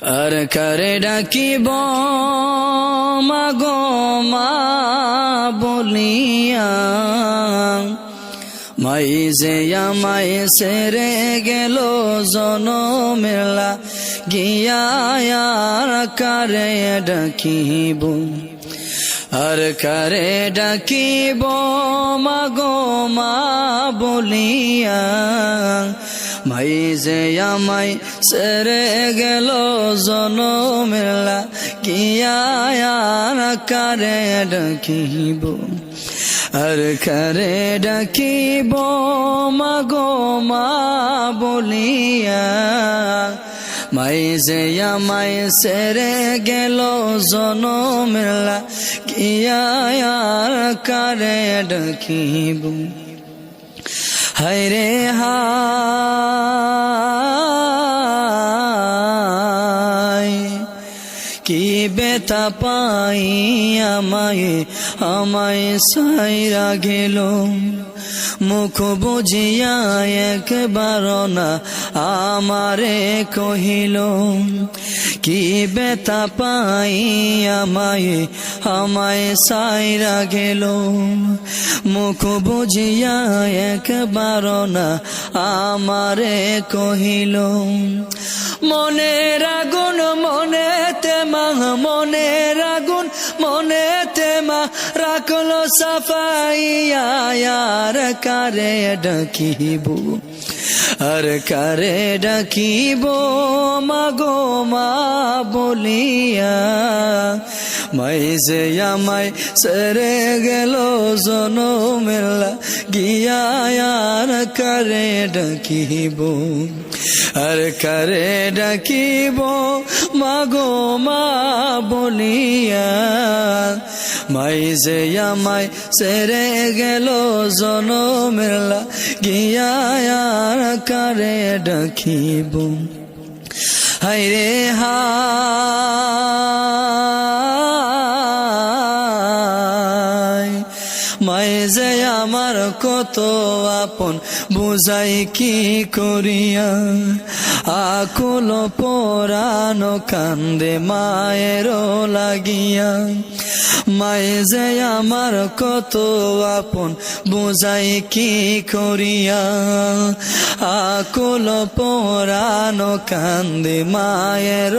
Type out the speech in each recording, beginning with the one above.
আর কারে ডাকিব মাগো মা বলিয়া, মাই যে আমায় সেরে গেল জনমের গিয়া। আর কারে ডাকিব, আর কারে ডাকিব মাগো মা বলিয়া, মাই যে আমায় সেরে গেল জনমের গিয়া। আর কারে ডাকিব, আর কারে ডাকিব মাগো মা বলিয়া, মাই যে আমায় সেরে গেল জনমের গিয়া। আর কারে ডাকিব, হায়রে হায় কি বেতা পাই আমায় সাইরা গেল। মুখ বুঝিয়া একবার না আমারে কহিল, কি বেতা পাই আমায় সাইরা গেল। মুখ বুঝিয়া একবার না আমারে কহিল, মনের আগুন মনেতে মা, মনের আগুন মনেতে মা রাখলো সাফাইয়া। আর কারে ডাকিব, আর কারে ডাকিব মাগো মা বলিয়া, মাই যে আমায় সেরে গেল জনমের গিয়া। আর কারে ডাকিব, আর কারে ডাকিব মাগো মা বলিয়া, মাই যে আমায় সেরে গেল জনমের গিয়া। আর কারে ডাকিব, হায়রে হায় মাই যে আমার কত আপন বুঝাই কি করিয়া। আকুল পরানো কান্দে মায়ের লাগিয়া, মাই যে আমার কত আপন বুঝাই কি করিয়া। আকুল পরানো কান্দে মায়ের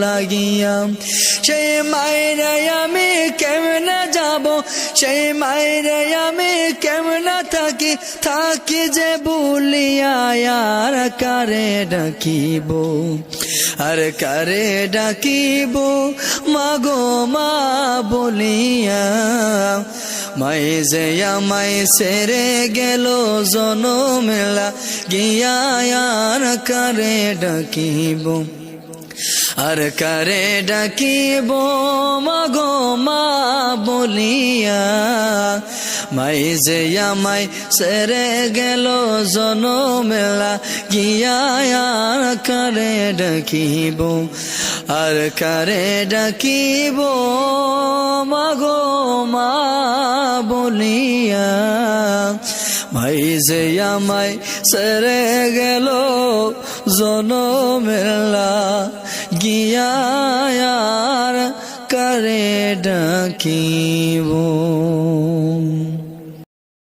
লাগিয়া, সেই মায়েরে আমি কেমনে যাব, সেই মায়েরে আমি কেমনে থাকি যে বলিয়া। আর কারে ডাকিব, আর কারে ডাকিব মাগো মা বলিয়া, মাই যে আমায় সেরে গেল জনমের গিয়া। আর কারে ডাকিব, আর কারে ডাকিব মাগো মা বলিয়া, মাই যে আমায় সেরে গেল জনমের গিয়া। আর কারে ডাকিব, আর কারে ডাকিব মাগো মা বলিয়া, মাই যে আমায় সেরে গেল জনমের গিয়া। আর কারে ডাকিব।